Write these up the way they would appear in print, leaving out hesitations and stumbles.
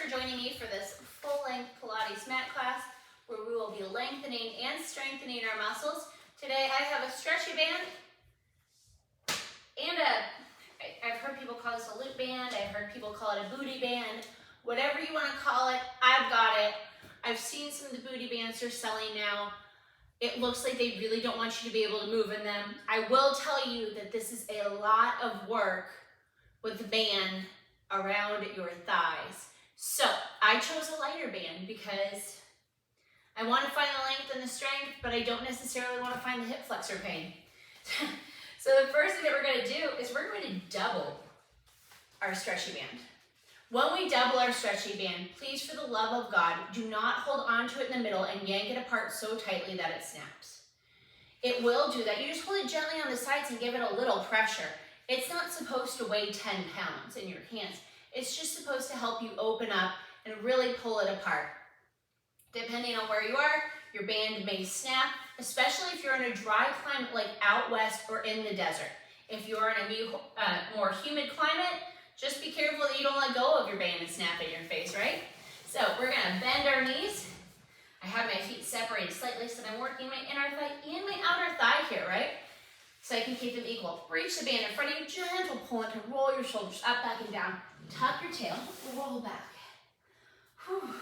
for joining me for this full-length Pilates mat class where we will be lengthening and strengthening our muscles. Today I have a stretchy band and I've heard people call this a loop band, I've heard people call it a booty band. Whatever you want to call it, I've got it. I've seen some of the booty bands they're selling now. It looks like they really don't want you to be able to move in them. I will tell you that this is a lot of work with the band around your thighs. So I chose a lighter band because I want to find the length and the strength, but I don't necessarily want to find the hip flexor pain. So the first thing that we're going to do is we're going to double our stretchy band. When we double our stretchy band, please, for the love of God, do not hold on to it in the middle and yank it apart so tightly that it snaps. It will do that. You just hold it gently on the sides and give it a little pressure. It's not supposed to weigh 10 pounds in your hands. It's just supposed to help you open up and really pull it apart. Depending on where you are, your band may snap, especially if you're in a dry climate like out west or in the desert. If you're in a more humid climate, just be careful that you don't let go of your band and snap in your face, right? So we're gonna bend our knees. I have my feet separated slightly so that I'm working my inner thigh and my outer thigh here, right? So I can keep them equal. Reach the band in front of you, gentle pull it to roll your shoulders up, back, and down. Tuck your tail, roll back. Whew.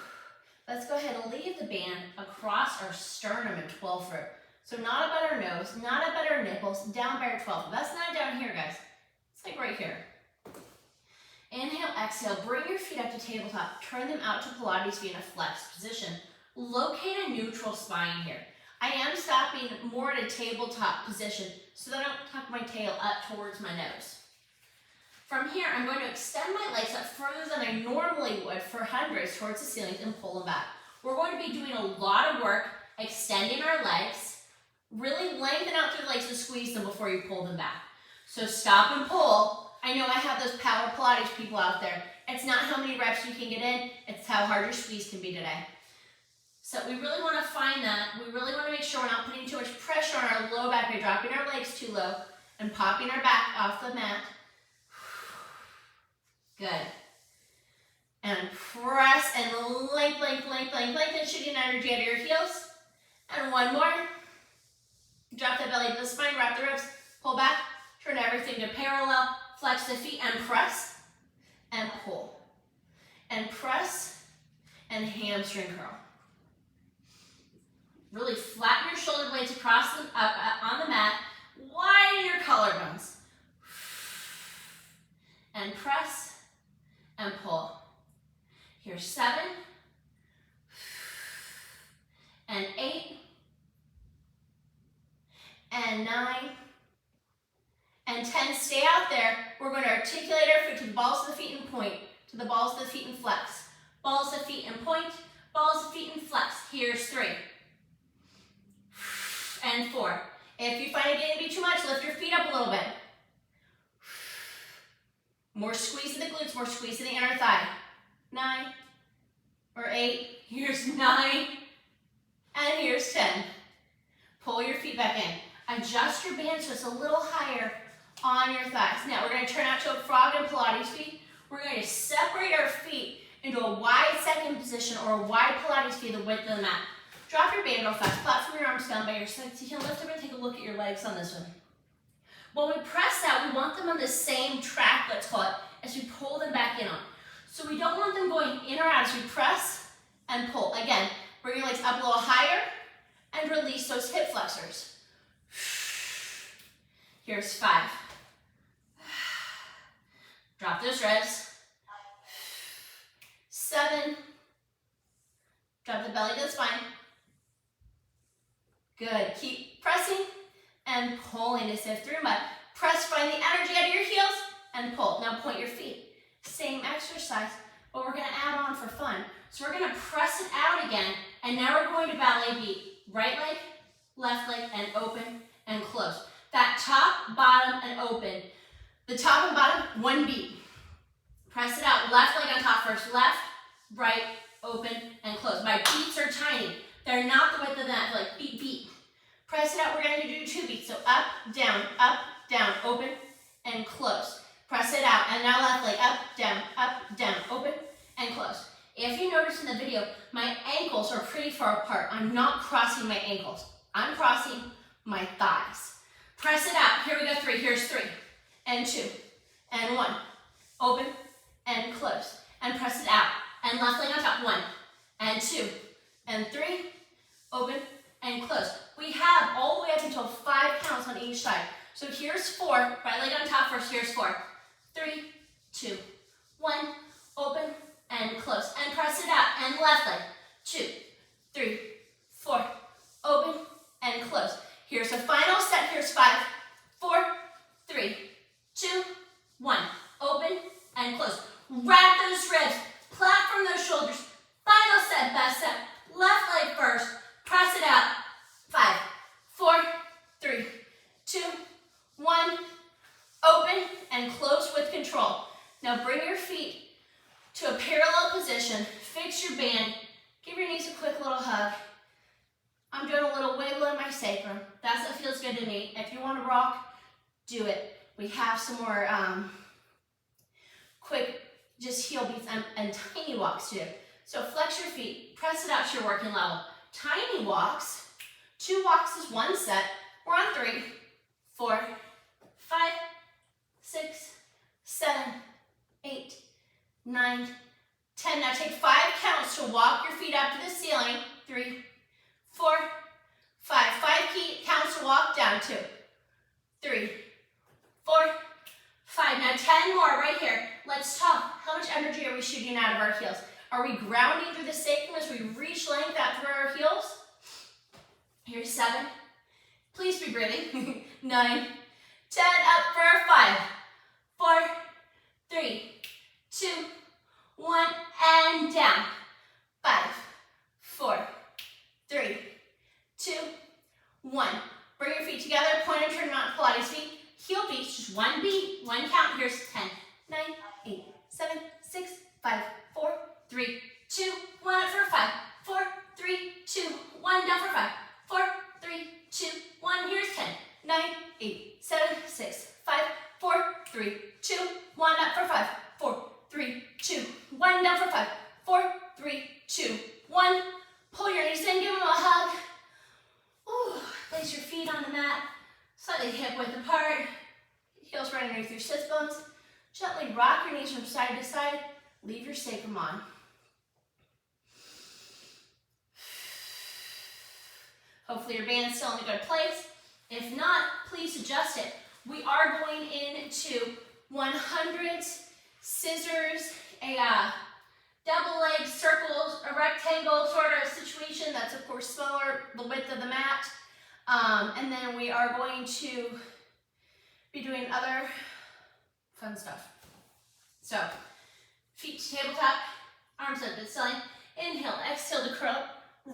Let's go ahead and leave the band across our sternum and 12th rib. So not above our nose, not above our nipples, down by our 12th. That's not down here, guys. It's like right here. Inhale, exhale, bring your feet up to tabletop. Turn them out to Pilates feet in a flexed position. Locate a neutral spine here. I am stopping more at a tabletop position so that I don't tuck my tail up towards my nose. From here, I'm going to extend my legs up further than I normally would for hundreds towards the ceiling and pull them back. We're going to be doing a lot of work extending our legs, really lengthen out through the legs and squeeze them before you pull them back. So stop and pull. I know I have those power Pilates people out there. It's not how many reps you can get in, it's how hard your squeeze can be today. So we really want to find that. We really want to make sure we're not putting too much pressure on our low back by dropping our legs too low and popping our back off the mat. Good. And press and lengthen, shooting energy out of your heels. And one more. Drop the belly to the spine, wrap the ribs, pull back, turn everything to parallel, flex the feet and press and pull. And press and hamstring curl. Really flatten your shoulder blades across on the mat, widen your collarbones. And press and pull. Here's 7 and 8 and 9 and 10. Stay out there. We're going to articulate our foot to the balls of the feet and point, to the balls of the feet and flex. Balls of the feet and point, balls of the feet and flex. Here's 3 and 4. If you find it getting to be too much, lift your feet up a little bit. More squeeze in the glutes, more squeeze in the inner thigh. 9 or 8. Here's 9 and here's 10. Pull your feet back in. Adjust your band so it's a little higher on your thighs. Now we're going to turn out to a frog and Pilates feet. We're going to separate our feet into a wide second position or a wide Pilates feet the width of the mat. Drop your band real fast. Platform your arms down by your sides. You can lift up and take a look at your legs on this one. When we press out, we want them on the same track, let's call it, as we pull them back in on. So we don't want them going in or out as we press and pull. Again, bring your legs up a little higher and release those hip flexors. Here's 5. Drop those ribs. 7. Drop the belly to the spine. Good. Keep pressing and pulling as if through mud. Press, find the energy out of your heels and pull. Now point your feet. Same exercise, but we're going to add on for fun. So we're going to press it out again, and now we're going to ballet beat. Right leg, left leg, and open and close. That top, bottom, and open. The top and bottom, 1 beat. Press it out. Left leg on top first. Left, right, open, and close. My beats are tiny. They're not the width of that. They're like beat, beat. Press it out. We're going to do 2 beats. So up, down, open, and close. Press it out. And now left leg up, down, open, and close. If you notice in the video, my ankles are pretty far apart. I'm not crossing my ankles. I'm crossing my thighs. Press it out. Here we go, 3. Here's 3, and 2, and 1. Open and close, and press it out. And left leg on top, 1, and 2, and 3. Open and close. We have all the way up until 5 counts on each side. So here's 4, right leg on top first, here's 4. 3, 2, 1, open and close. And press it out, and left leg, 2, 3, 4, open and close. Here's a final set, here's 5, 4, 3, 2, 1, open and close. Wrap those ribs, platform those shoulders. Final set, best set. Left leg first, press it out. 5, 4, 3, 2, 1, open and close with control. Now bring your feet to a parallel position, fix your band, give your knees a quick little hug. I'm doing a little wiggle in my sacrum. That's what feels good to me. If you want to rock, do it. We have some more quick, just heel beats and tiny walks to do. So flex your feet, press it out to your working level. Tiny walks, 2 walks is 1 set. We're on 3, 4, 5, 6, 7, 8, 9, 10. Now take 5 counts to walk your feet up to the ceiling. 3, 4, 5. 5 key counts to walk down. 2, 3, 4, 5. Now 10 more right here. Let's talk. How much energy are we shooting out of our heels? Are we grounding through the sacrum as we reach length out through our heels? Here's 7. Please be breathing. 9, 10. Up for 5, 4, 3, 2, 1, and down. 5, 4, 3, 2, 1. Bring your feet together, point and turn out Pilates feet. Heel beats, just 1 beat, 1 count. Here's 10, 9, 8, 7, 6, 5, 4, 3, 2, 1. Up for 5, 4, 3, 2, 1. Down for 5, 4, 3, 2, 1. Here's 10, 9, 8, 7, 6, 5, 4, 3, 2, 1. Up for 5, 4, 3, 2, 1. Down for 5, 4, 3, 2, 1. Pull your knees in, give them a hug. Ooh, place your feet on the mat, slightly hip width apart. Heels right underneath your sits bones. Gently rock your knees from side to side. Leave your sacrum on. Hopefully your band's still in a good place. If not, please adjust it. We are going into 100s, scissors, a double leg circles, a rectangle sort of situation that's of course smaller, the width of the mat. And then we are going to be doing other fun stuff. So, feet to tabletop, arms up to the ceiling. Inhale, exhale to curl.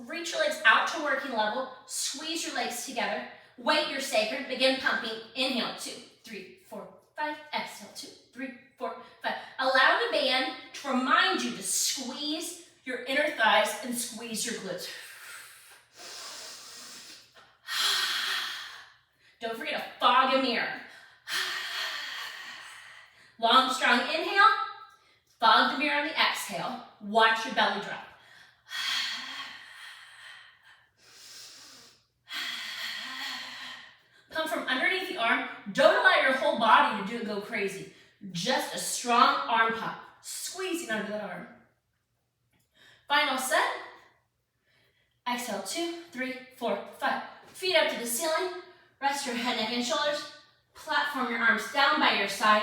Reach your legs out to working level. Squeeze your legs together. Weight your sacrum. Begin pumping. Inhale, 2, 3, 4, 5. Exhale, 2, 3, 4, 5. Allow the band to remind you to squeeze your inner thighs and squeeze your glutes. Don't forget to fog a mirror. Long, strong inhale. Fog the mirror on the exhale. Watch your belly drop. Pump from underneath the arm. Don't allow your whole body to go crazy. Just a strong arm pump. Squeezing under that arm. Final set. Exhale, 2, 3, 4, 5. Feet up to the ceiling. Rest your head, neck, and shoulders. Platform your arms down by your side.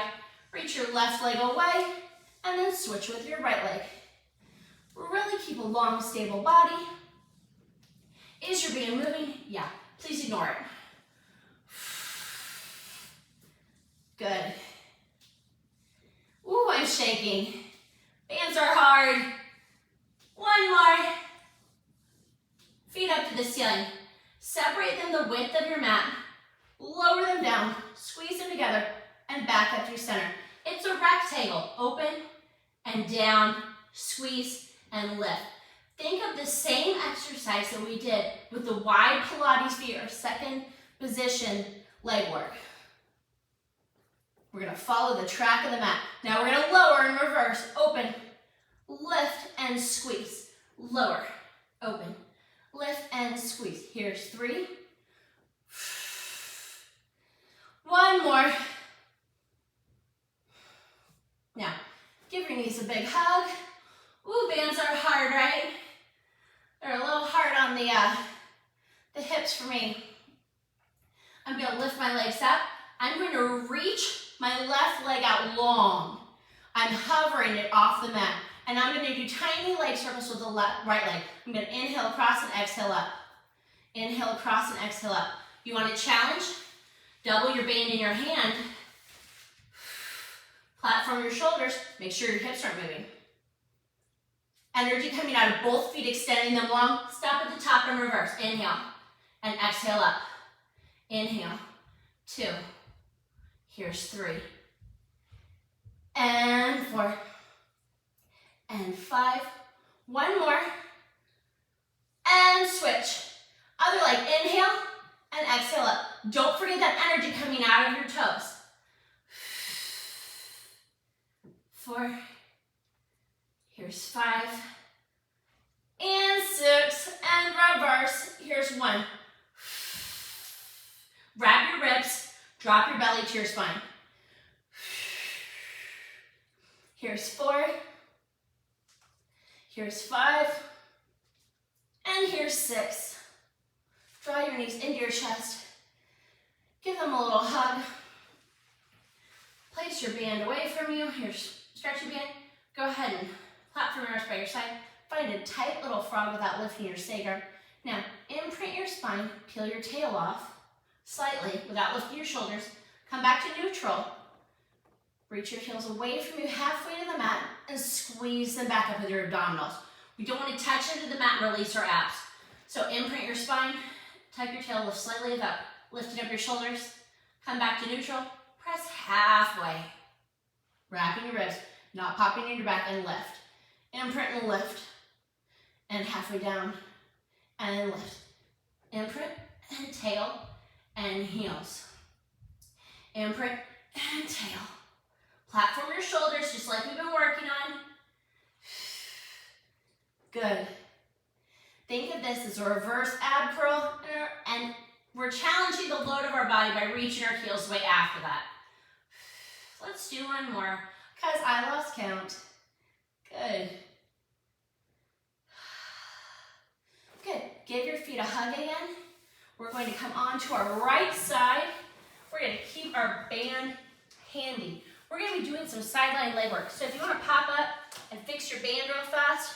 Reach your left leg away. And then switch with your right leg. Really keep a long, stable body. Is your band moving? Yeah. Please ignore it. Good. Ooh, I'm shaking. Bands are hard. 1 more. Feet up to the ceiling. Separate them the width of your mat. Lower them down. Squeeze them together. And back up to your center. It's a rectangle. Open and down. Squeeze and lift. Think of the same exercise that we did with the wide Pilates feet or second position leg work. We're going to follow the track of the mat. Now we're going to lower and reverse. Open, lift and squeeze, lower, open, lift and squeeze. Here's 3. One more. Now, give your knees a big hug. Ooh, bands are hard, right? They're a little hard on the hips for me. I'm going to lift my legs up. I'm going to reach my left leg out long. I'm hovering it off the mat. And I'm going to do tiny leg circles with the right leg. I'm going to inhale across and exhale up. Inhale across and exhale up. You want to challenge? Double your band in your hand. Platform your shoulders. Make sure your hips aren't moving. Energy coming out of both feet, extending them long. Stop at the top and reverse. Inhale and exhale up. Inhale. 2. Here's 3. And 4. And 5. One more. And switch. Other leg. Inhale and exhale up. Don't forget that energy coming out of your toes. 4. Here's 5. And 6. And reverse. Here's 1. Wrap your ribs. Drop your belly to your spine. Here's 4. Here's 5. And here's 6. Draw your knees into your chest. Give them a little hug. Place your band away from you. Here's stretchy band. Go ahead and platform yours by your side. Find a tight little frog without lifting your sacrum. Now, imprint your spine. Peel your tail off slightly without lifting your shoulders. Come back to neutral. Reach your heels away from you halfway to the mat and squeeze them back up with your abdominals. We don't want to touch into the mat and release our abs. So imprint your spine. Tuck your tail, lift slightly without lifting up your shoulders. Come back to neutral. Press halfway. Wrapping your ribs, not popping in your back, and lift. Imprint and lift. And halfway down. And lift. Imprint and tail and heels. Imprint and tail. Platform your shoulders just like we've been working on. Good. Think of this as a reverse ab curl, and we're challenging the load of our body by reaching our heels away after that. Let's do one more, because I lost count. Good. Good. Give your feet a hug again. We're going to come on to our right side. We're going to keep our band handy. We're going to be doing some sideline leg work. So if you want to pop up and fix your band real fast,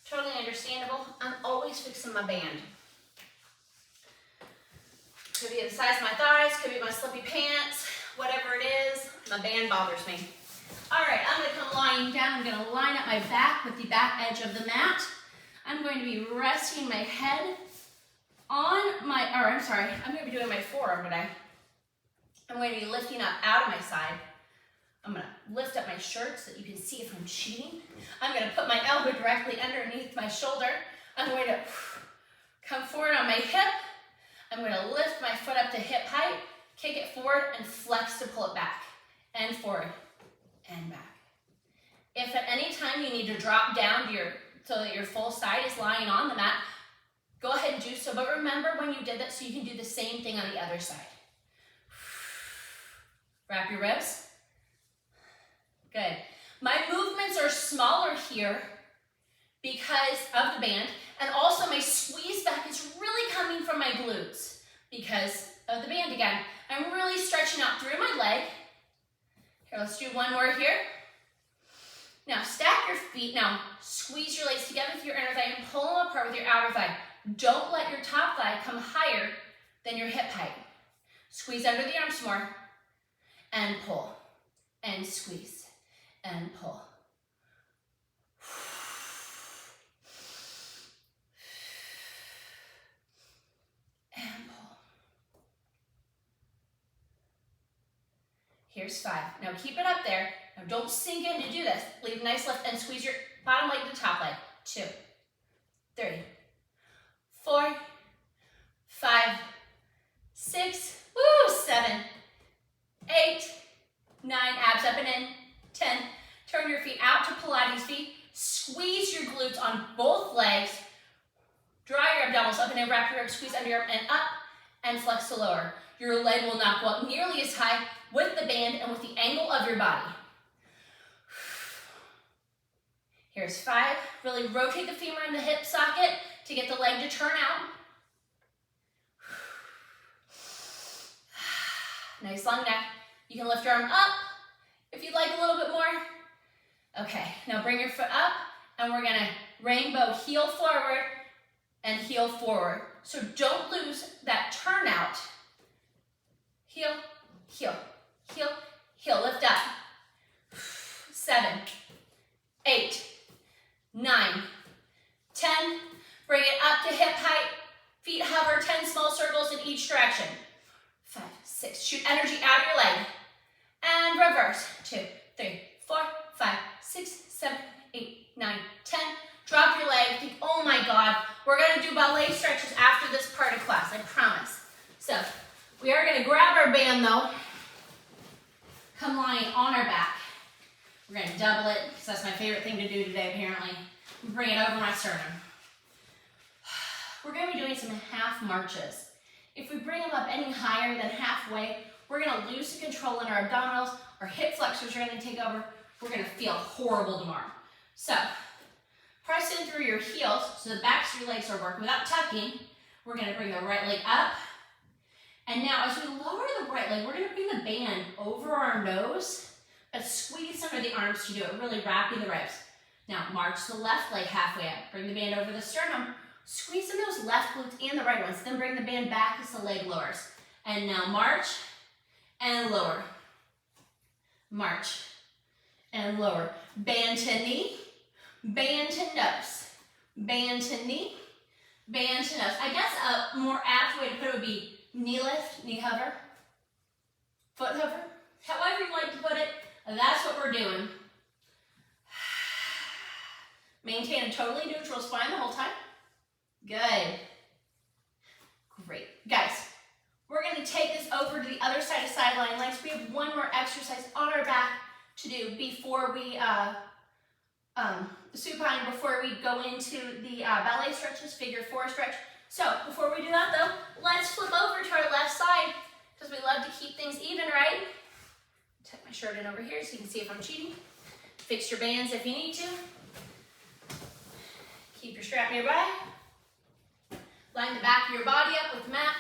totally understandable. I'm always fixing my band. Could be the size of my thighs, could be my slippy pants, whatever it is, my band bothers me. All right, I'm going to come lying down. I'm going to line up my back with the back edge of the mat. I'm going to be resting my head on my, I'm going to be doing my forearm today. I'm going to be lifting up out of my side. I'm going to lift up my shirt so that you can see if I'm cheating. I'm going to put my elbow directly underneath my shoulder. I'm going to come forward on my hip. I'm going to lift my foot up to hip height, kick it forward, and flex to pull it back. And forward, and back. If at any time you need to drop down to so that your full side is lying on the mat, go ahead and do so. But remember when you did that so you can do the same thing on the other side. Wrap your ribs. Good. My movements are smaller here because of the band, and also my squeeze back is really coming from my glutes because of the band again. I'm really stretching out through my leg. Here, let's do one more here. Now stack your feet. Now squeeze your legs together with your inner thigh and pull them apart with your outer thigh. Don't let your top thigh come higher than your hip height. Squeeze under the arms more and pull and squeeze and pull. And pull. Here's 5. Now keep it up there. Now don't sink in to do this. Leave a nice lift and squeeze your bottom leg to top leg. 2, 3, 4, 5, 6, 7, 8, 9, abs up and in, 10. Turn your feet out to Pilates feet. Squeeze your glutes on both legs. Draw your abdominals up and in, wrap your ribs, squeeze under your arm and up, and flex to lower. Your leg will not go up nearly as high with the band and with the angle of your body. Here's 5. Really rotate the femur in the hip socket to get the leg to turn out. Nice long neck. You can lift your arm up if you'd like a little bit more. Okay, now bring your foot up and we're gonna rainbow heel forward and heel forward. So don't lose that turnout. Heel, heel, heel, heel, lift up. 7, 8, 9, 10. Bring it up to hip height. Feet hover 10 small circles in each direction. 5, 6, shoot energy out of your leg. And reverse. 2, 3, 4, 5, 6, 7, 8, 9, 10. Drop your leg. Think, oh my God, we're gonna do ballet stretches after this part of class, I promise. So, we are gonna grab our band though. Come lying on our back. We're gonna double it, because that's my favorite thing to do today apparently. Bring it over my sternum. We're gonna be doing some half marches. If we bring them up any higher than halfway, we're gonna lose the control in our abdominals, our hip flexors are gonna take over, we're gonna feel horrible tomorrow. So, press in through your heels so the backs of your legs are working without tucking. We're gonna bring the right leg up. And now as we lower the right leg, we're gonna bring the band over our nose, but squeeze under the arms to do it, really wrapping the ribs. Now march the left leg halfway up, bring the band over the sternum, squeeze in those left glutes and the right ones, then bring the band back as the leg lowers. And now march and lower. March and lower. Band to knee, band to nose, band to knee, band to nose. I guess a more apt way to put it would be knee lift, knee hover, foot hover, however you like to put it, that's what we're doing. Maintain a totally neutral spine the whole time. Good. Great. Guys, we're going to take this over to the other side of sideline legs. We have one more exercise on our back to do before we supine, before we go into the ballet stretches, figure 4 stretch. So before we do that though, let's flip over to our left side because we love to keep things even, right? Tuck my shirt in over here so you can see if I'm cheating. Fix your bands if you need to. Keep your strap nearby. Line the back of your body up with the mat.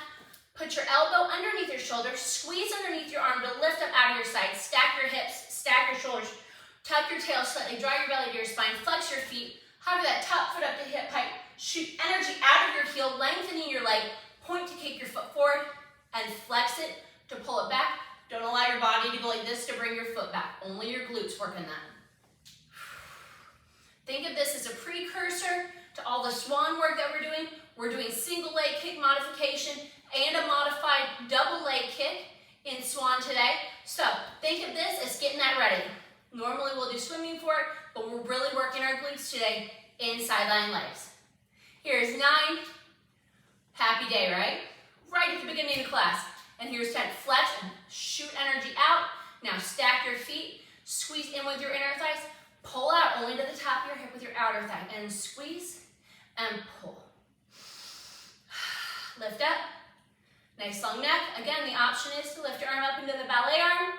Put your elbow underneath your shoulder. Squeeze underneath your arm to lift up out of your side. Stack your hips, stack your shoulders. Tuck your tail slightly, draw your belly to your spine. Flex your feet. Hover that top foot up to hip height. Shoot energy out of your heel, lengthening your leg. Point to kick your foot forward and flex it to pull it back. Don't allow your body to go like this to bring your foot back. Only your glutes working that. Think of this as a precursor to all the swan work that we're doing. We're doing single leg kick modification and a modified double leg kick in swan today. So think of this as getting that ready. Normally we'll do swimming for it, but we're really working our glutes today in sideline legs. Here's 9. Happy day, right? Right at the beginning of class. And here's 10. Flex and shoot energy out. Now stack your feet. Squeeze in with your inner thighs. Pull out only to the top of your hip with your outer thigh. And squeeze and pull. Lift up. Nice long neck. Again, the option is to lift your arm up into the ballet arm.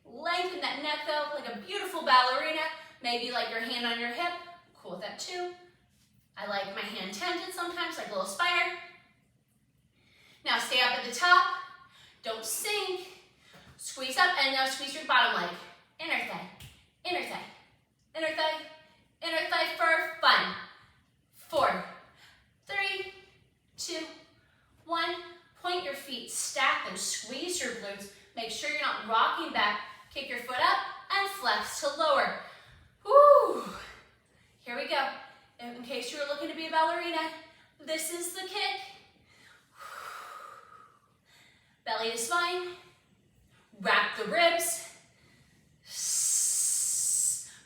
Lengthen that neck though, like a beautiful ballerina. Maybe like your hand on your hip. Cool with that too. I like my hand tented sometimes, like a little spider. Now stay up at the top. Don't sink. Squeeze up and now squeeze your bottom leg. Inner thigh, inner thigh, inner thigh, inner thigh for fun. 4, 3, 2, 1. Point your feet, stack them, squeeze your glutes. Make sure you're not rocking back. Kick your foot up and flex to lower. Woo! Here we go. In case you were looking to be a ballerina, this is the kick. Belly to spine. Wrap the ribs.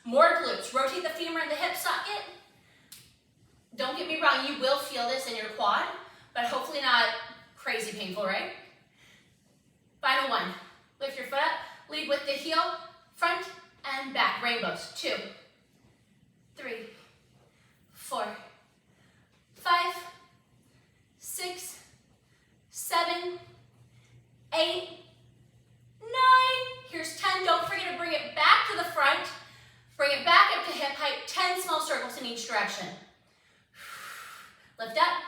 More glutes. Rotate the femur in the hip socket. Don't get me wrong, you will feel this in your quad, but hopefully not crazy painful, right? Final one. Lift your foot up. Lead with the heel, front, and back. Rainbows. 2, 3, 4, 5, 6, 7, 8, 9. Here's 10. Don't forget to bring it back to the front. Bring it back up to hip height. 10 small circles in each direction. Lift up.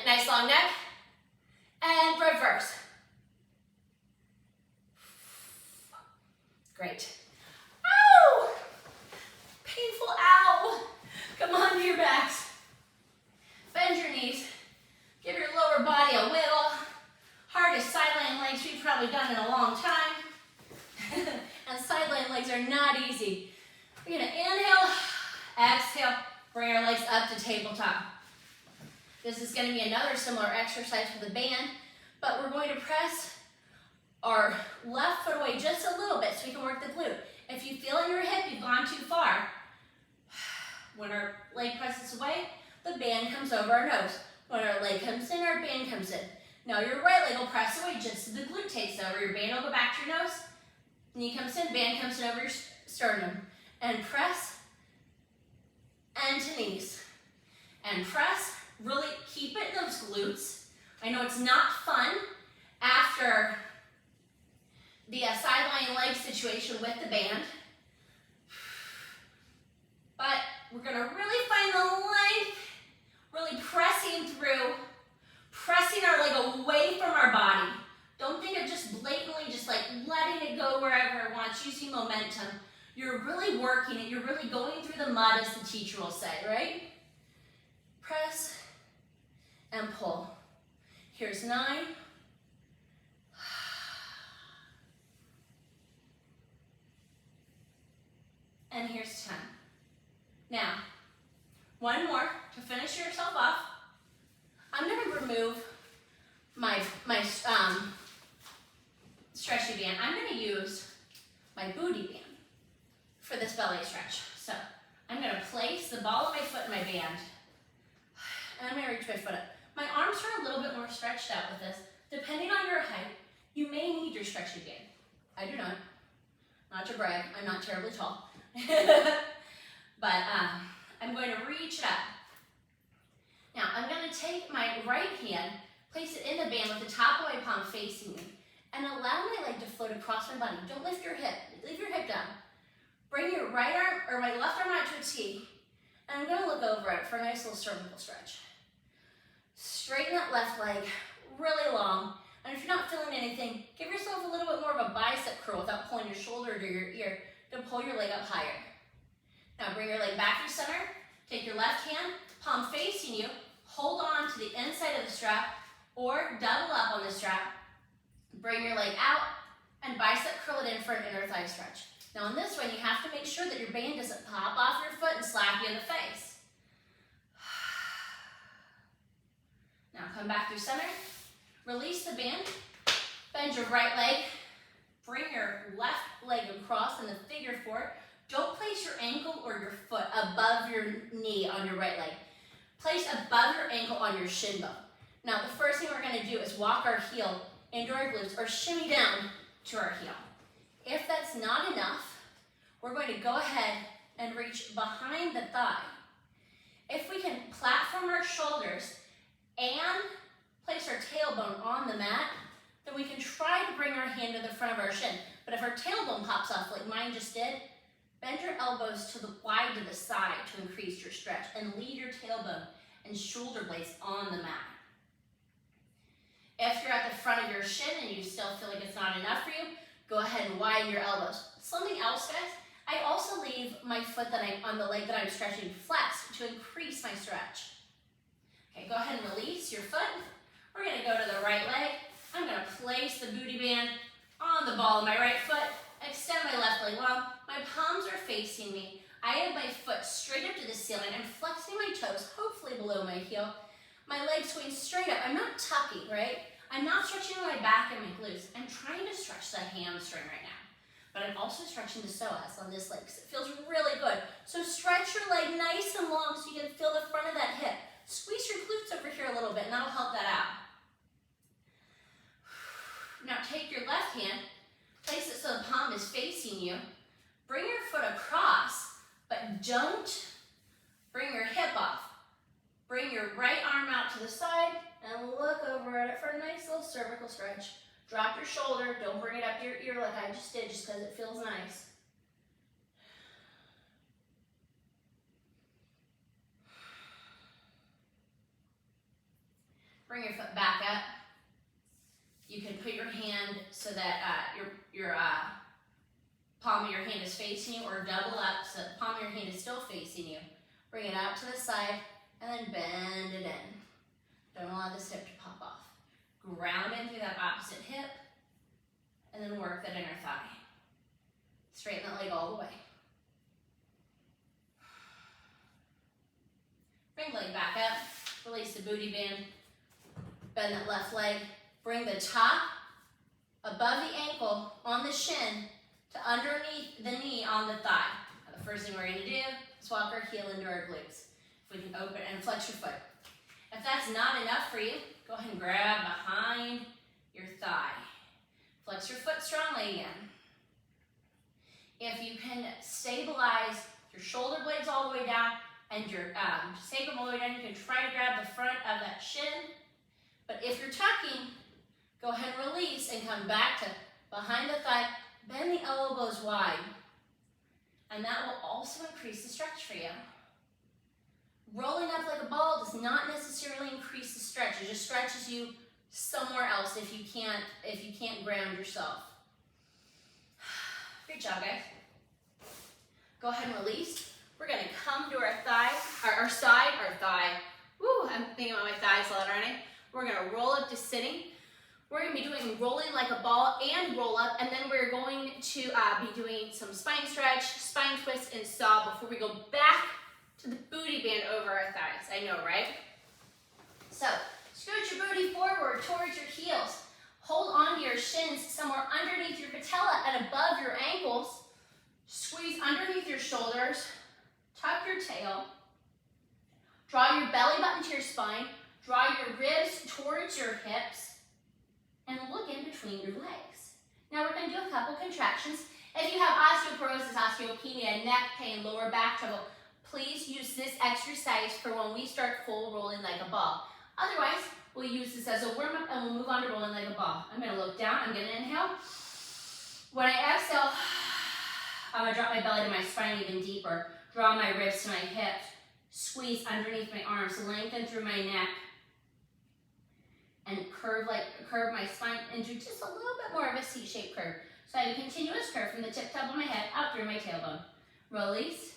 Nice long neck. And reverse. Great. Ow! Painful ow! Come on to your backs. Bend your knees. Give your lower body a wiggle. Hardest sideline legs we've probably done in a long time. And sideline legs are not easy. We're gonna inhale, exhale, bring our legs up to tabletop. This is gonna be another similar exercise for the band, but we're going to press our left foot away just a little bit so we can work the glute. If you feel in your hip you've gone too far, when our leg presses away, the band comes over our nose. When our leg comes in, our band comes in. Now your right leg will press away just so the glute takes over. Your band will go back to your nose. Knee comes in, band comes in over your sternum. And press, and to knees. And press, really keep it in those glutes. I know it's not fun after the sideline leg situation with the band, but we're gonna really find the length, really pressing through, pressing our leg away from our body. Don't think of just blatantly just like letting it go wherever it wants, using momentum. You're really working it, you're really going through the mud, as the teacher will say, right? Press and pull. Here's 9. And here's 10. Now, one more to finish yourself off. I'm gonna remove my stretchy band. I'm gonna use my booty band for this belly stretch. So I'm gonna place the ball of my foot in my band, and I'm gonna reach my foot up. My arms are a little bit more stretched out with this. Depending on your height, you may need your stretchy band. I do not to brag, I'm not terribly tall. But I'm going to reach it up. Now I'm gonna take my right hand, place it in the band with the top of my palm facing me, and allow my leg to float across my body. Don't lift your hip, leave your hip down. Bring your right arm, or my left arm out to a T, and I'm gonna look over it for a nice little cervical stretch. Straighten that left leg really long, and if you're not feeling anything, give yourself a little bit more of a bicep curl without pulling your shoulder to your ear to pull your leg up higher. Now bring your leg back to center, take your left hand, palm facing you, hold on to the inside of the strap, or double up on the strap, bring your leg out, and bicep curl it in for an inner thigh stretch. Now on this one, you have to make sure that your band doesn't pop off your foot and slap you in the face. Now come back through center, release the band, bend your right leg, bring your left leg across in the figure 4. Don't place your ankle or your foot above your knee on your right leg. Place above your ankle on your shin bone. Now the first thing we're gonna do is walk our heel into our glutes or shimmy down to our heel. If that's not enough, we're going to go ahead and reach behind the thigh. If we can platform our shoulders and place our tailbone on the mat, then we can try to bring our hand to the front of our shin. But if our tailbone pops off like mine just did, bend your elbows to the wide to the side to increase your stretch and leave your tailbone and shoulder blades on the mat. If you're at the front of your shin and you still feel like it's not enough for you, go ahead and widen your elbows. Something else, guys, I also leave my foot on the leg that I'm stretching flexed to increase my stretch. Okay, go ahead and release your foot. We're gonna go to the right leg. I'm gonna place the booty band on the ball of my right foot, extend my left leg long. My palms are facing me. I have my foot straight up to the ceiling. I'm flexing my toes, hopefully below my heel. My legs going straight up. I'm not tucking, right? I'm not stretching my back and my glutes. I'm trying to stretch the hamstring right now. But I'm also stretching the psoas on this leg because it feels really good. So stretch your leg nice and long so you can feel the front of that hip. Squeeze your glutes over here a little bit and that'll help that out. Now take your left hand, place it so the palm is facing you. Bring your foot across, but don't bring your hip off. Bring your right arm out to the side and look over at it for a nice little cervical stretch. Drop your shoulder, don't bring it up to your ear like I just did, just because it feels nice. Bring your foot back up. You can put your hand so that your palm of your hand is facing you, or double up so the palm of your hand is still facing you. Bring it out to the side and then bend it in. Don't allow this hip to pop off. Ground into that opposite hip and then work that inner thigh. Straighten that leg all the way. Bring the leg back up. Release the booty band. Bend that left leg. Bring the top above the ankle on the shin to underneath the knee on the thigh. Now, the first thing we're going to do is walk our heel into our glutes. If we can open and flex your foot. If that's not enough for you, go ahead and grab behind your thigh. Flex your foot strongly again. If you can stabilize your shoulder blades all the way down and your sacrum all the way down, you can try to grab the front of that shin. But if you're tucking, go ahead and release and come back to behind the thigh. Bend the elbows wide. And that will also increase the stretch for you. Rolling up like a ball does not necessarily increase the stretch. It just stretches you somewhere else if you can't ground yourself. Great job, guys. Go ahead and release. We're gonna come to our thigh. Woo, I'm thinking about my thighs a lot, aren't I? We're gonna roll up to sitting. We're gonna be doing rolling like a ball and roll up, and then we're going to be doing some spine stretch, spine twist, and saw before we go back to the booty band over our thighs. I know, right? So, scoot your booty forward towards your heels. Hold on to your shins somewhere underneath your patella and above your ankles. Squeeze underneath your shoulders. Tuck your tail. Draw your belly button to your spine. Draw your ribs towards your hips. And look in between your legs. Now we're going to do a couple contractions. If you have osteoporosis, osteopenia, neck pain, lower back trouble, please use this exercise for when we start full rolling like a ball. Otherwise, we'll use this as a warm-up and we'll move on to rolling like a ball. I'm going to look down. I'm going to inhale. When I exhale, I'm going to drop my belly to my spine even deeper. Draw my ribs to my hips. Squeeze underneath my arms. Lengthen through my neck. And curve my spine into just a little bit more of a C-shaped curve. So I have a continuous curve from the tip top of my head out through my tailbone. Release.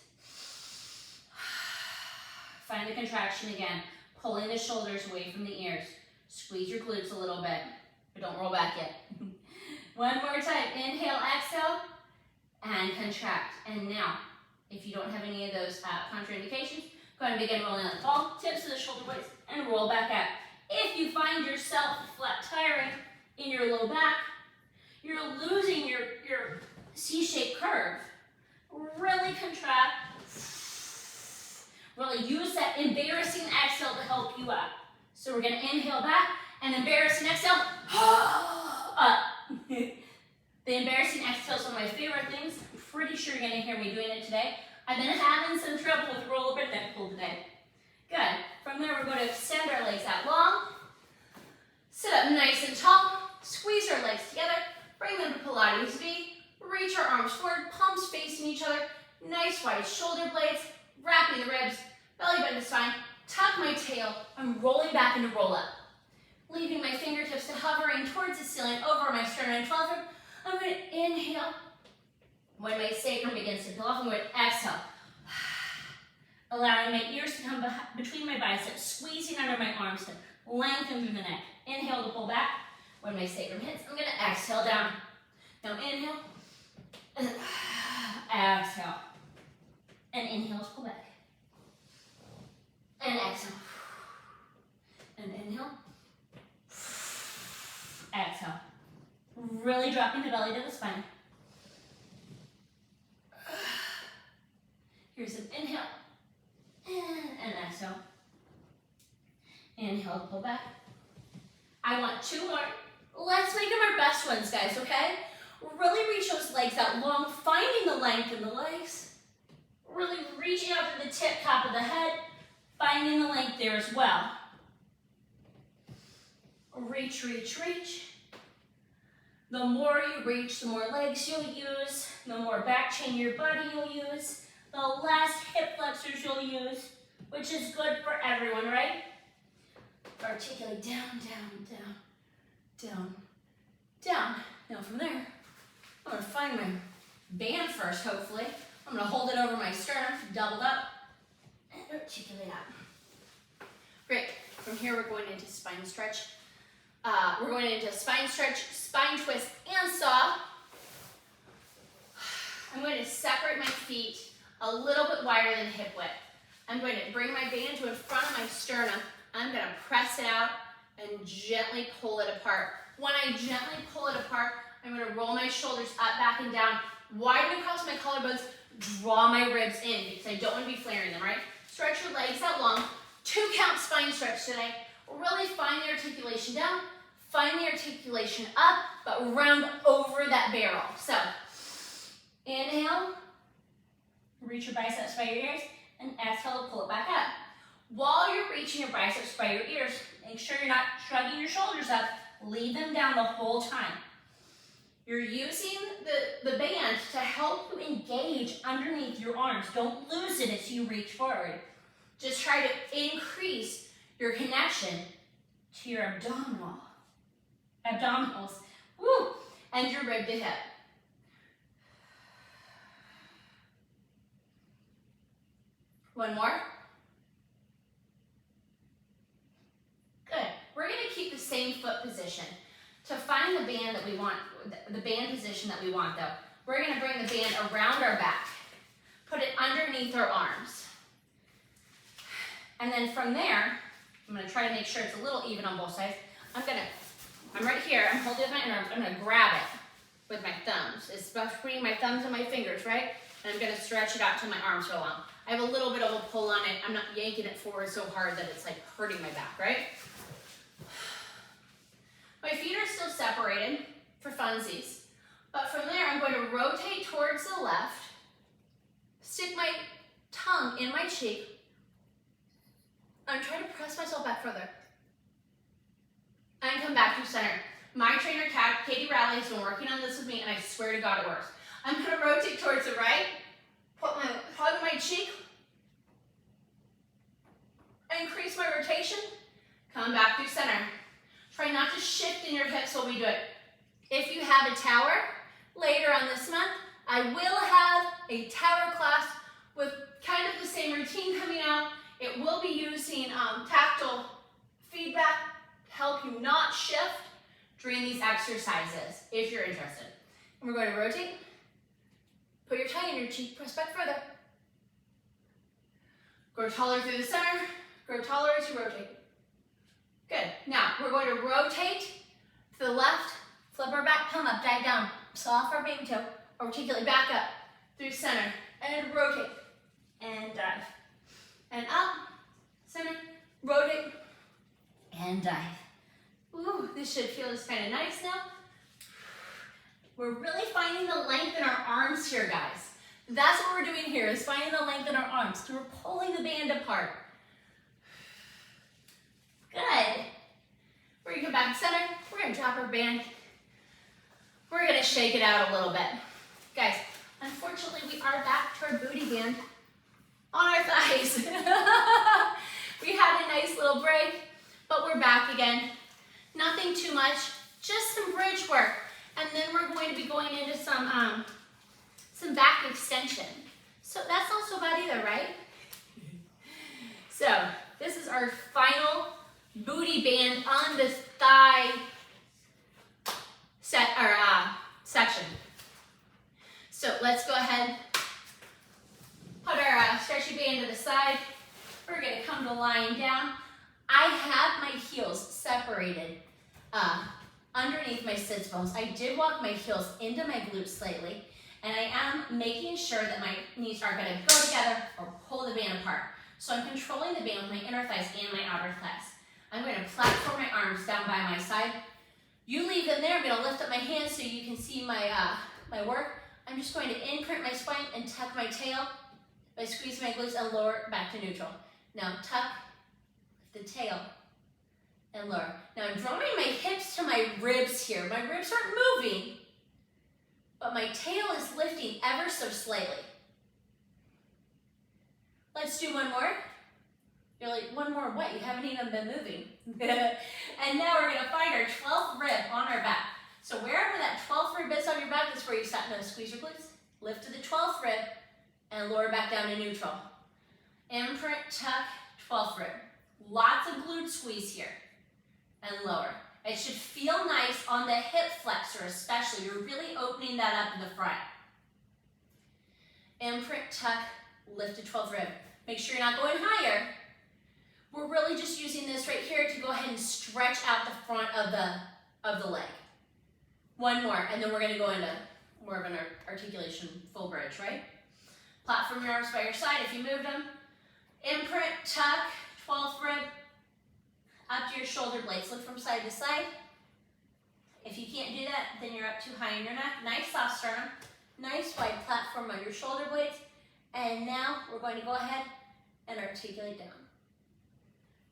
Find the contraction again. Pulling the shoulders away from the ears. Squeeze your glutes a little bit, but don't roll back yet. One more time. Inhale, exhale, and contract. And now, if you don't have any of those contraindications, go ahead and begin rolling on the ball, tips of the shoulder blades, and roll back up. If you find yourself flat tiring in your low back, you're losing your C-shaped curve. Really contract. Really use that embarrassing exhale to help you up. So we're going to inhale back and embarrassing exhale. Up. The embarrassing exhale is one of my favorite things. I'm pretty sure you're going to hear me doing it today. I've been having some trouble with roll up and neck pull today. Good. From there, we're going to extend our legs out long. Sit up nice and tall. Squeeze our legs together. Bring them to Pilates V. Reach our arms forward. Palms facing each other. Nice wide shoulder blades. Wrapping the ribs. Belly button to spine. Tuck my tail. I'm rolling back into roll up. Leaving my fingertips to hovering towards the ceiling over my sternum and 12 rib. I'm going to inhale. When my sacrum begins to peel off, I'm going to exhale. Allowing my ears to come between my biceps, squeezing under my arms to lengthen through the neck. Inhale to pull back. When my sacrum hits, I'm going to exhale down. Now inhale, and exhale. And inhale to pull back. And exhale. And inhale. Exhale. Really dropping the belly to the spine. Here's an inhale. And exhale. Inhale, pull back. I want two more. Let's make them our best ones, guys, okay? Really reach those legs out long, finding the length in the legs. Really reaching out to the tip top of the head, finding the length there as well. Reach, reach, reach. The more you reach, the more legs you'll use, the more back chain your body you'll use, the less hip flexors you'll use, which is good for everyone, right? Articulate down, down, down, down, down. Now from there, I'm gonna find my band first, hopefully. I'm gonna hold it over my sternum, doubled up, and articulate out. Great. From here, we're going into spine stretch. We're going into spine stretch, spine twist, and saw. I'm going to separate my feet a little bit wider than hip width. I'm going to bring my band to in front of my sternum. I'm going to press it out and gently pull it apart. When I gently pull it apart, I'm going to roll my shoulders up, back, and down, widen across my collarbones, draw my ribs in because I don't want to be flaring them, right? Stretch your legs out long. 2 count spine stretch today. Really find the articulation down, find the articulation up, but round over that barrel. So, inhale, reach your biceps by your ears, and exhale, pull it back up. While you're reaching your biceps by your ears, make sure you're not shrugging your shoulders up. Leave them down the whole time. You're using the band to help you engage underneath your arms. Don't lose it as you reach forward. Just try to increase your connection to your abdominals, woo, and your rib to hip. One more. Good. We're going to keep the same foot position. To find the band that we want, the band position that we want though, we're going to bring the band around our back, put it underneath our arms. And then from there, I'm going to try to make sure it's a little even on both sides. I'm right here, I'm holding up my arm, I'm going to grab it with my thumbs. It's between my thumbs and my fingers, right? And I'm going to stretch it out to my arms so long. I have a little bit of a pull on it. I'm not yanking it forward so hard that it's like hurting my back, right? My feet are still separated for funsies. But from there, I'm going to rotate towards the left, stick my tongue in my cheek, and try to press myself back further. And come back to center. My trainer, Katie Rowley, has been working on this with me, and I swear to God it works. I'm going to rotate towards the right, put my hug in my cheek, increase my rotation, come back through center. Try not to shift in your hips while we do it. If you have a tower, later on this month, I will have a tower class with kind of the same routine coming out. It will be using tactile feedback to help you not shift during these exercises, if you're interested. And we're going to rotate. Put your tongue in your cheek, press back further. Grow taller through the center, grow taller as you rotate. Good. Now, we're going to rotate to the left, flip our back palm up, dive down, soft our baby toe, articulate back up through center, and rotate, and dive. And up, center, rotate, and dive. Ooh, this should feel just kind of nice now. We're really finding the length in our arms here, guys. That's what we're doing here, is finding the length in our arms. So we're pulling the band apart. Good. We're going to come back to center. We're going to drop our band. We're going to shake it out a little bit. Guys, unfortunately, we are back to our booty band on our thighs. We had a nice little break, but we're back again. Nothing too much, just some bridge work. And then we're going to be going into some back extension. So that's not so bad either, right? So this is our final booty band on the thigh section. So let's go ahead, put our stretchy band to the side. We're going to come to lying down. I have my heels separated underneath my sits bones. I did walk my heels into my glutes slightly, and I am making sure that my knees aren't going to go together or pull the band apart. So I'm controlling the band with my inner thighs and my outer thighs. I'm going to platform my arms down by my side, You leave them there. I'm gonna lift up my hands so you can see my, my work. I'm just going to imprint my spine and tuck my tail by squeezing my glutes and lower back to neutral. Now tuck the tail and lower. Now I'm drawing my hips to my ribs here. My ribs aren't moving, but my tail is lifting ever so slightly. Let's do one more. You're like, one more what? You haven't even been moving. And now we're gonna find our 12th rib on our back. So wherever that 12th rib is on your back is where you start. Now squeeze your glutes, lift to the 12th rib, and lower back down to neutral. Imprint, tuck, 12th rib. Lots of glute squeeze here. And lower. It should feel nice on the hip flexor especially. You're really opening that up in the front. Imprint, tuck, lift to 12th rib. Make sure you're not going higher. We're really just using this right here to go ahead and stretch out the front of the leg. One more, and then we're gonna go into more of an articulation full bridge, right? Platform your arms by your side if you moved them. Imprint, tuck, 12th rib, up to your shoulder blades. Look from side to side. If you can't do that, then you're up too high in your neck. Nice soft sternum, nice wide platform on your shoulder blades. And now we're going to go ahead and articulate down.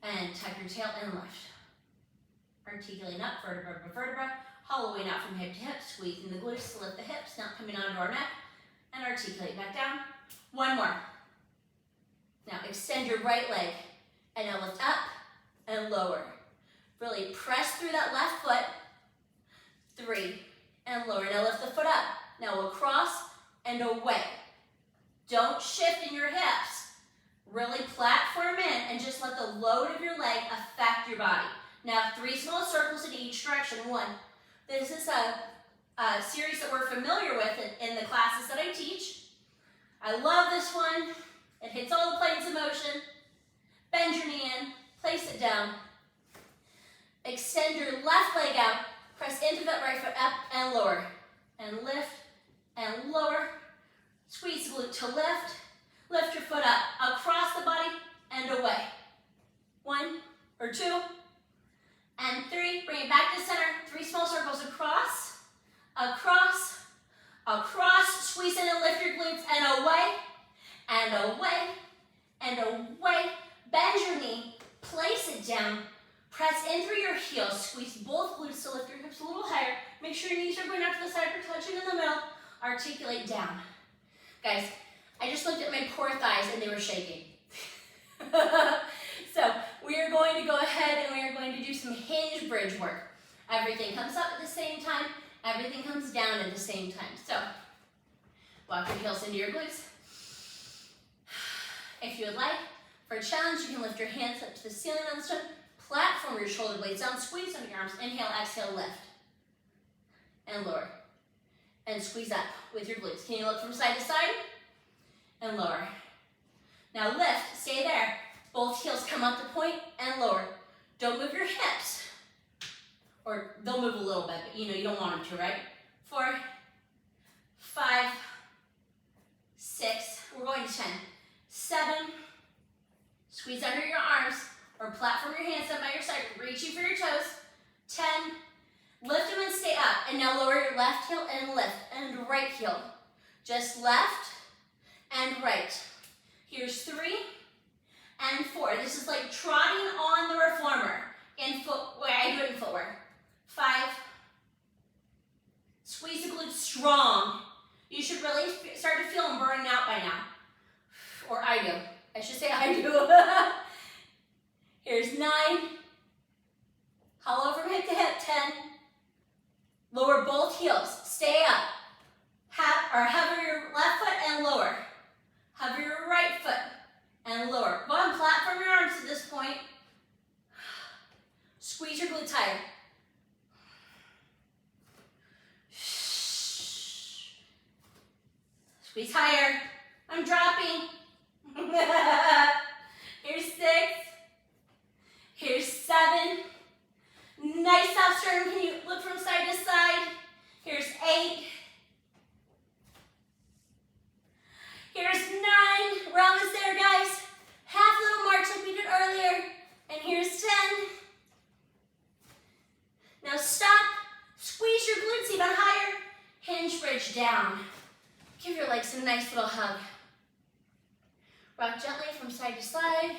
And tuck your tail and lift. Articulating up, vertebra to vertebra, hollowing out from hip to hip, squeezing the glutes to lift the hips, not coming onto our neck, and articulate back down. One more. Now extend your right leg, and now lift up and lower. Really press through that left foot. 3, and lower. Now lift the foot up. Now across and away. Don't shift in your hips. Really platform in and just let the load of your leg affect your body. Now 3 small circles in each direction. 1. This is a series that we're familiar with in the classes that I teach. I love this one. It hits all the planes of motion. Bend your knee in, place it down. Extend your left leg out, press into that right foot up and lower. And lift and lower. Squeeze the glute to lift. Lift your foot up, across the body and away. 1 or 2 and 3. Bring it back to center. 3 small circles across, across, across. Squeeze in and lift your glutes and away, and away, and away. Bend your knee, place it down. Press in through your heels. Squeeze both glutes to lift your hips a little higher. Make sure your knees are going out to the side or touching in the middle. Articulate down. Guys, I just looked at my poor thighs and they were shaking. So we are going to go ahead and we are going to do some hinge bridge work. Everything comes up at the same time. Everything comes down at the same time. So walk your heels into your glutes. If you would like, for a challenge, you can lift your hands up to the ceiling on the stone. Platform your shoulder blades down. Squeeze under your arms. Inhale, exhale, lift. And lower. And squeeze up with your glutes. Can you look from side to side? And lower. Now lift, stay there. Both heels come up to point and lower. Don't move your hips. Or they'll move a little bit, but you don't want them to, right? 4, 5, 6, we're going to 10, 7, squeeze under your arms, or platform your hands up by your side, reaching for your toes, 10, lift them and stay up, and now lower your left heel and lift, and right heel. Just left and right. Here's 3 and 4. This is like trotting on the reformer in footwear. I do it in footwear. 5. Squeeze the glutes strong. You should really start to feel them burning out by now. Or I do. I should say I do. Here's 9. Hollow from hip to hip. 10. Lower both heels. Stay up. Hover your left foot and lower. Hover your right foot and lower. Go ahead and platform your arms at this point. Squeeze your glutes higher. Squeeze higher. I'm dropping. Here's 6. Here's 7. Nice soft sternum. Can you look from side to side? Here's 8. Here's 9. We're almost there, guys. Half little march like we did earlier. And here's 10. Now stop. Give your legs a nice little hug. Rock gently from side to side,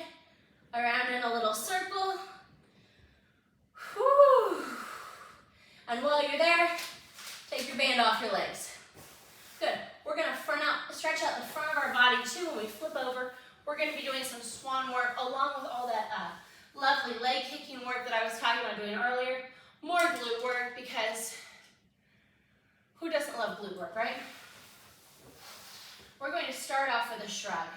around in a little circle. Whew. And while you're there, take your band off your legs. Good. We're going to stretch out the front of our body too when we flip over. We're going to be doing some swan work along with all that lovely leg kicking work that I was talking about doing earlier. More glute work, because who doesn't love glute work, right? We're going to start off with a shrug.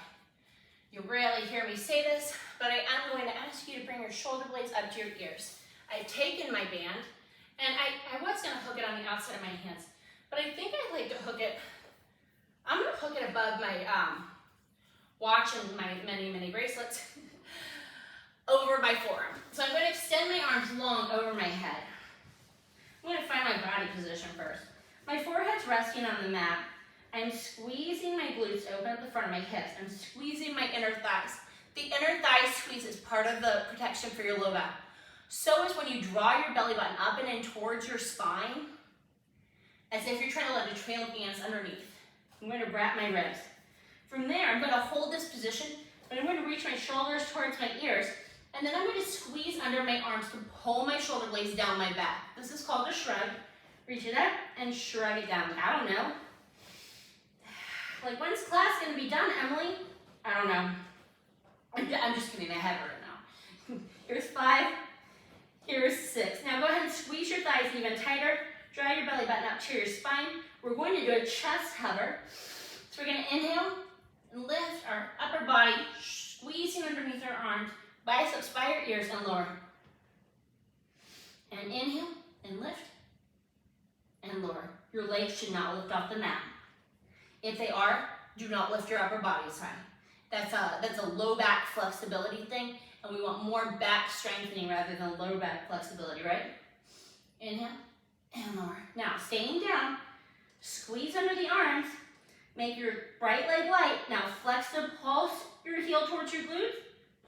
You rarely hear me say this, but I am going to ask you to bring your shoulder blades up to your ears. I've taken my band, and I was going to hook it on the outside of my hands, but I think I'd like to hook it, I'm going to hook it above my watch and my many bracelets over my forearm. So I'm going to extend my arms long over my head. I'm going to find my body position first. My forehead's resting on the mat. I'm squeezing my glutes open at the front of my hips. I'm squeezing my inner thighs. The inner thigh squeeze is part of the protection for your low back. So is when you draw your belly button up and in towards your spine, as if you're trying to let the trail of ants underneath. I'm going to wrap my ribs. From there, I'm going to hold this position, but I'm going to reach my shoulders towards my ears, and then I'm going to squeeze under my arms to pull my shoulder blades down my back. This is called a shrug. Reach it up and shrug it down. I don't know. Like, when's class going to be done, Emily? I don't know. I'm just kidding. I have it right now. Here's 5. Here's 6. Now go ahead and squeeze your thighs even tighter. Draw your belly button up to your spine. We're going to do a chest hover. So we're going to inhale and lift our upper body, squeezing underneath our arms, biceps by your ears, and lower. And inhale and lift and lower. Your legs should not lift off the mat. If they are, do not lift your upper body as high. That's a low back flexibility thing, and we want more back strengthening rather than low back flexibility, right? Inhale and lower. Now, staying down, squeeze under the arms, make your right leg light. Now, flex to pulse your heel towards your glute,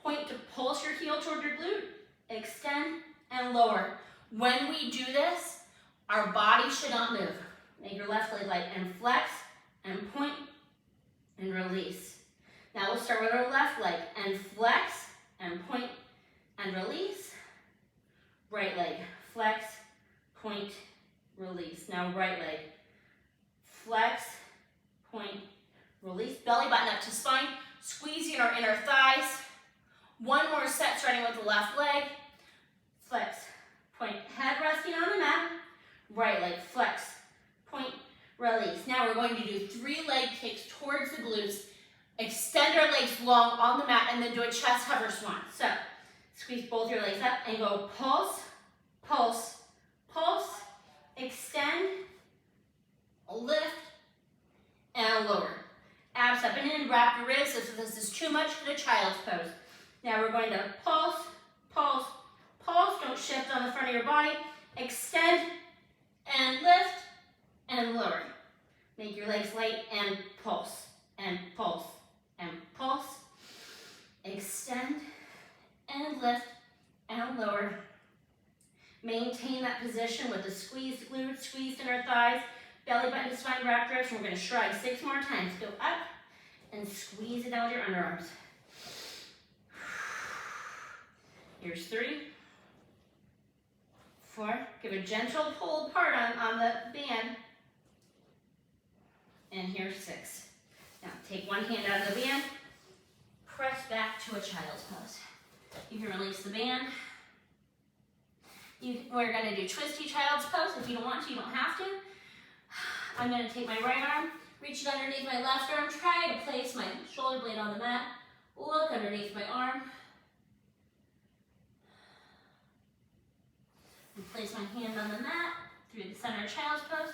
point to pulse your heel toward your glute, extend and lower. When we do this, our body should not move. Make your left leg light and flex and point and release. Now we'll start with our left leg and flex and point and release. Right leg, flex, point, release. Now right leg, flex, point, release. Belly button up to spine, squeezing our inner thighs. One more set starting with the left leg. Flex, point, head resting on the mat. Right leg, flex, point, release. Now we're going to do 3 leg kicks towards the glutes. Extend our legs long on the mat and then do a chest hover swan. So squeeze both your legs up and go pulse, pulse, pulse, extend, lift, and lower. Abs up and in, wrap your ribs. If this is too much, go to child's pose. Now we're going to pulse, pulse, pulse. Don't shift on the front of your body. Extend and lift and lower. Make your legs light and pulse, and pulse, and pulse. Extend and lift and lower. Maintain that position with the squeezed glutes, squeezed inner thighs, belly button to spine wrapped ribs. We're going to shrug 6 more times. Go up and squeeze it down with your underarms. Here's 3, 4. Give a gentle pull apart on the band. And here's 6. Now take one hand out of the band, press back to a child's pose. You can release the band. We're going to do twisty child's pose. If you don't want to, you don't have to. I'm going to take my right arm, reach it underneath my left arm, try to place my shoulder blade on the mat, look underneath my arm, and place my hand on the mat through the center child's pose,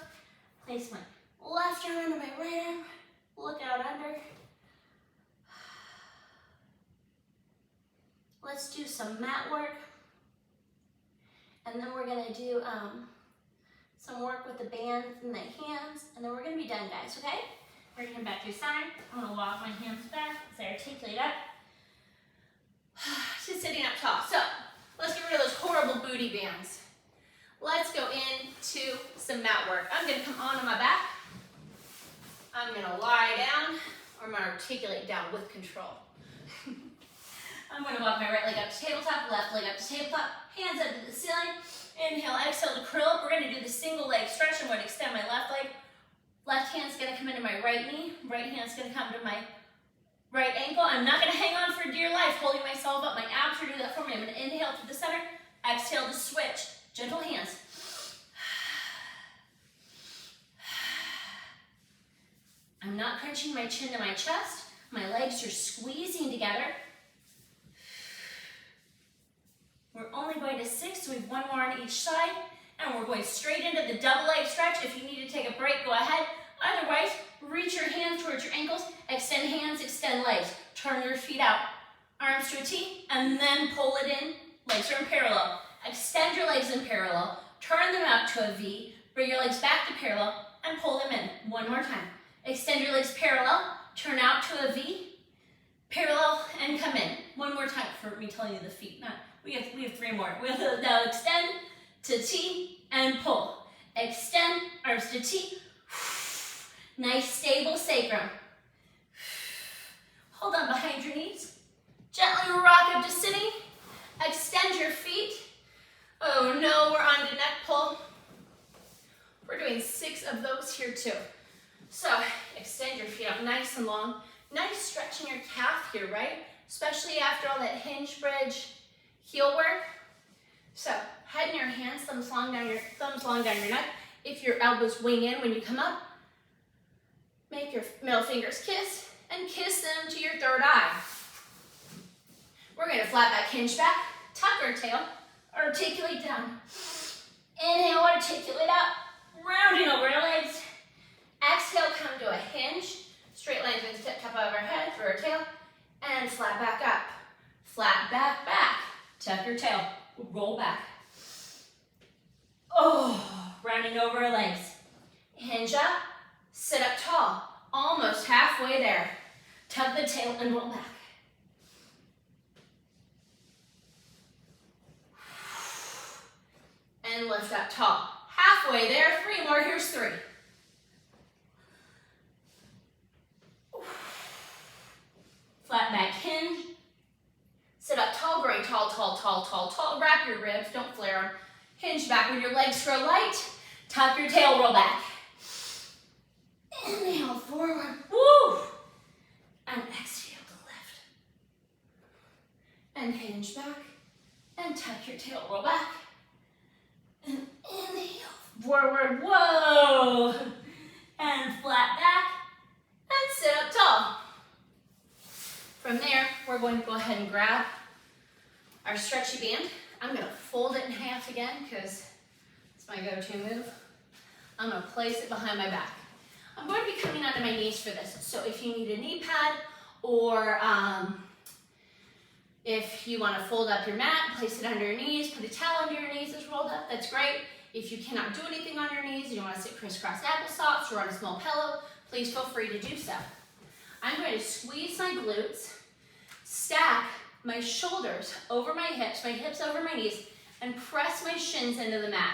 place my left arm under my right arm, look out under. Let's do some mat work. And then we're going to do some work with the bands and the hands. And then we're going to be done, guys, okay? We're going to come back to your side. I'm going to walk my hands back as I articulate up. Just sitting up tall. So let's get rid of those horrible booty bands. Let's go into some mat work. I'm going to come on my back. I'm gonna lie down, or I'm gonna articulate down with control. I'm gonna walk my right leg up to tabletop, left leg up to tabletop, hands up to the ceiling. Inhale, exhale to curl up. We're gonna do the single leg stretch. I'm gonna extend my left leg. Left hand's gonna come into my right knee. Right hand's gonna come to my right ankle. I'm not gonna hang on for dear life, holding myself up. My abs are doing that for me. I'm gonna inhale to the center, exhale to switch. Gentle hands. I'm not crunching my chin to my chest. My legs are squeezing together. We're only going to 6, so we have 1 more on each side. And we're going straight into the double leg stretch. If you need to take a break, go ahead. Otherwise, reach your hands towards your ankles. Extend hands, extend legs. Turn your feet out. Arms to a T, and then pull it in. Legs are in parallel. Extend your legs in parallel. Turn them out to a V. Bring your legs back to parallel, and pull them in. 1 more time. Extend your legs parallel. Turn out to a V. Parallel, and come in. 1 more time for me telling you the feet. We have 3 more. We'll now extend to T and pull. Extend, arms to T. Nice stable sacrum. Hold on behind your knees. Gently rock up to sitting. Extend your feet. Oh no, we're on to neck pull. We're doing 6 of those here too. So extend your feet up nice and long. Nice stretch in your calf here, right? Especially after all that hinge bridge heel work. So head in your hands, thumbs long down your neck. If your elbows wing in when you come up, make your middle fingers kiss and kiss them to your third eye. We're going to flat back, hinge back, tuck our tail, articulate down. Inhale, articulate up, rounding over our legs. Exhale, come to a hinge. Straight lines with the tip top of our head through our tail, and flat back up. Flat back, back. Tuck your tail, roll back. Oh, rounding over our legs. Hinge up, sit up tall, almost halfway there. Tuck the tail and roll back. And lift up tall. Halfway there, 3 more, here's 3. Flat back hinge. Sit up tall, growing tall, tall, tall, tall, tall. Wrap your ribs, don't flare them. Hinge back with your legs grow light. Tuck your tail, roll back. Inhale, forward, woo! And exhale to lift. And hinge back, and tuck your tail, roll back. And inhale, forward, whoa! And flat back, and sit up tall. From there, we're going to go ahead and grab our stretchy band. I'm going to fold it in half again because it's my go-to move. I'm going to place it behind my back. I'm going to be coming onto my knees for this. So if you need a knee pad or if you want to fold up your mat, place it under your knees, put a towel under your knees that's rolled up, that's great. If you cannot do anything on your knees, you want to sit crisscross applesauce or on a small pillow, please feel free to do so. I'm going to squeeze my glutes, stack my shoulders over my hips over my knees, and press my shins into the mat.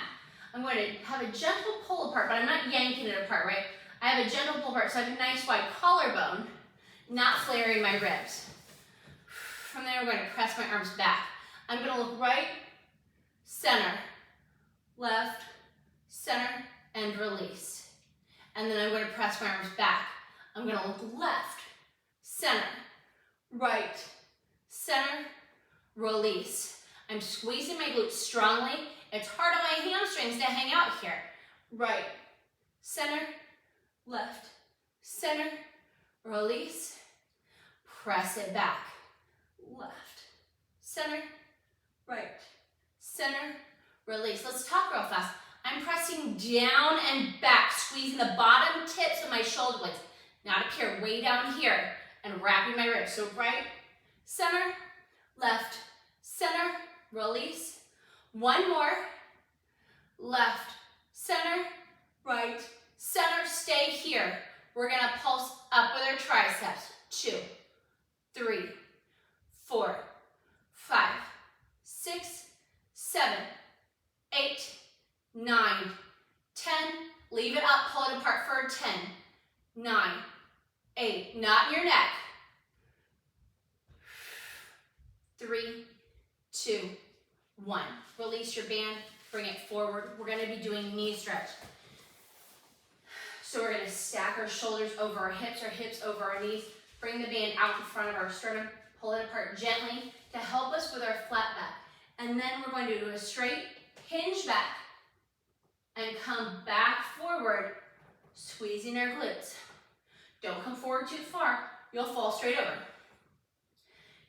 I'm going to have a gentle pull apart, but I'm not yanking it apart, right? I have a gentle pull apart, so I have a nice wide collarbone, not flaring my ribs. From there, I'm going to press my arms back. I'm going to look right, center, left, center, and release. And then I'm going to press my arms back. I'm going to look left, center, right, center, release. I'm squeezing my glutes strongly. It's hard on my hamstrings to hang out here. Right, center, left, center, release. Press it back. Left, center, right, center, release. Let's talk real fast. I'm pressing down and back, squeezing the bottom tips of my shoulder blades. Not up here, way down here, and wrapping my ribs. So right, center, left, center, release. 1 more. Left, center, right, center. Stay here. We're gonna pulse up with our triceps. 2, 3, 4, 5, 6, 7, 8, 9, 10. Leave it up, pull it apart for 10, 9, 8, not in your neck. 3, 2, 1. Release your band, bring it forward. We're gonna be doing knee stretch. So we're gonna stack our shoulders over our hips over our knees. Bring the band out in front of our sternum, pull it apart gently to help us with our flat back. And then we're going to do a straight hinge back and come back forward, squeezing our glutes. Don't come forward too far, you'll fall straight over.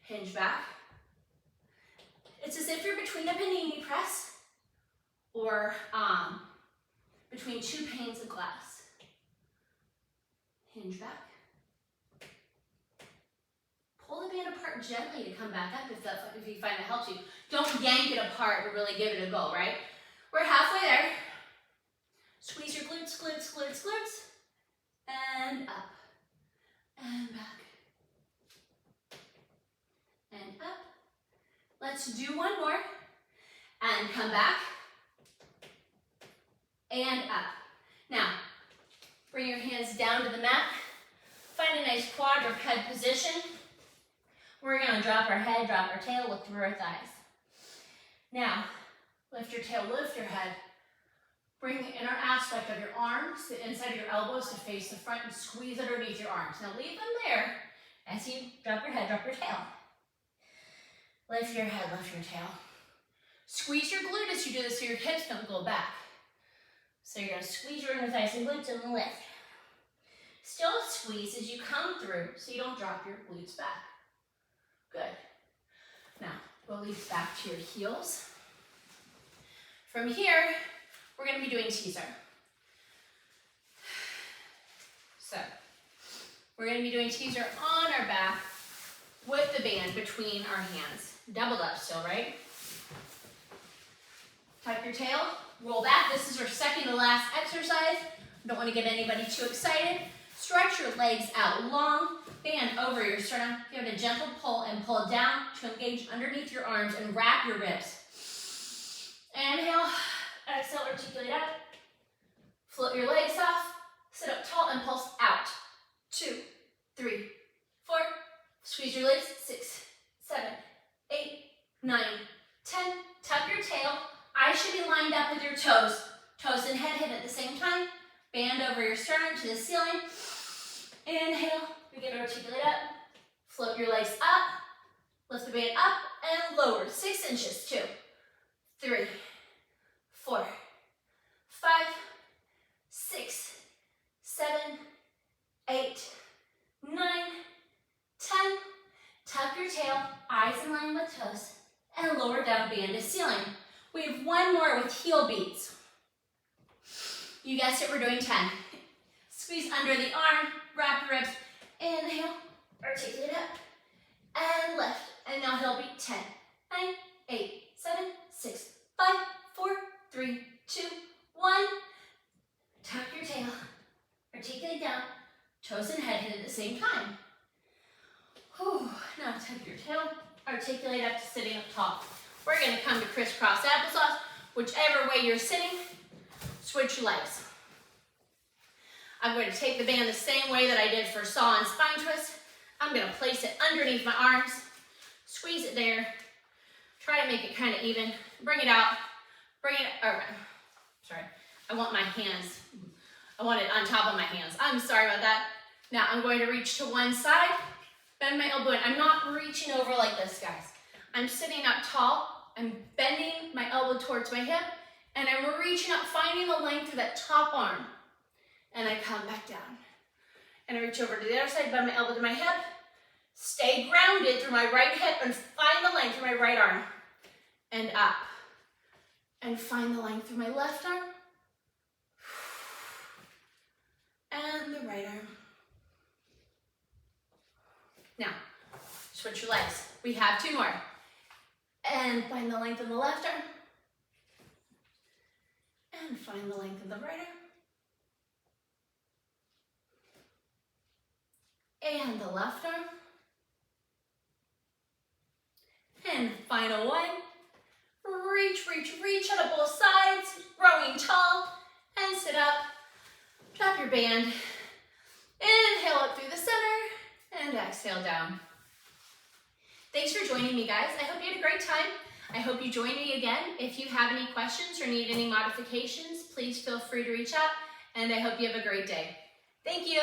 Hinge back. It's as if you're between a panini press or between 2 panes of glass. Hinge back. Pull the band apart gently to come back up if you find that helps you. Don't yank it apart to really give it a go, right? We're halfway there. Squeeze your glutes, glutes, glutes, glutes. And up. And back. And up. Let's do one more. And come back. And up. Now, bring your hands down to the mat. Find a nice quadruped position. We're gonna drop our head, drop our tail, look through our thighs. Now, lift your tail, lift your head. Bring the inner aspect of your arms, the inside of your elbows to face the front and squeeze underneath your arms. Now leave them there as you drop your head, drop your tail. Lift your head, lift your tail. Squeeze your glute as you do this so your hips don't go back. So you're gonna squeeze your inner thighs and glutes and lift. Still squeeze as you come through so you don't drop your glutes back. Good. Now, release back to your heels. From here, we're going to be doing teaser. So, we're going to be doing teaser on our back with the band between our hands. Doubled up still, right? Tuck your tail, roll back. This is our second to last exercise. Don't want to get anybody too excited. Stretch your legs out long. Band over your sternum. Give it a gentle pull and pull down to engage underneath your arms and wrap your ribs. Inhale, exhale, articulate up. Float your legs off. Sit up tall and pulse out. 2, 3, 4. Squeeze your legs. 6, 7, 8, 9, 10. Tuck your tail. Eyes should be lined up with your toes. Toes and head hit at the same time. Band over your sternum to the ceiling. Inhale. Begin to articulate up, float your legs up, lift the band up and lower, 6 inches, 2, 3, 4, 5, 6, 7, 8, 9, 10. Tuck your tail, eyes in line with toes, and lower down band to ceiling. We have one more with heel beats. You guessed it, we're doing 10. Squeeze under the arm, wrap your ribs. Inhale, articulate up, and lift. And now heel beat 10, 9, 8, 7, 6, 5, 4, 3, 2, 1. Tuck your tail, articulate down, toes and head hit at the same time. Whew. Now tuck your tail, articulate up to sitting up tall. We're going to come to crisscross applesauce. Whichever way you're sitting, switch your legs. I'm going to take the band the same way that I did for saw and spine twist. I'm going to place it underneath my arms, squeeze it there, try to make it kind of even, bring it out, I want my hands, I want it on top of my hands. I'm sorry about that. Now I'm going to reach to one side, bend my elbow in. I'm not reaching over like this, guys. I'm sitting up tall, I'm bending my elbow towards my hip, and I'm reaching up, finding the length of that top arm. And I come back down. And I reach over to the other side, bend my elbow to my hip, stay grounded through my right hip, and find the length through my right arm. And up. And find the length through my left arm. And the right arm. Now, switch your legs. We have 2 more. And find the length of the left arm. And find the length of the right arm. And the left arm. And final one. Reach, reach, reach out of both sides, growing tall, and sit up. Drop your band. Inhale up through the center. exhale down. Thanks for joining me, guys. I hope you had a great time. I hope you join me again. If you have any questions or need any modifications, please feel free to reach out, and I hope you have a great day. Thank you.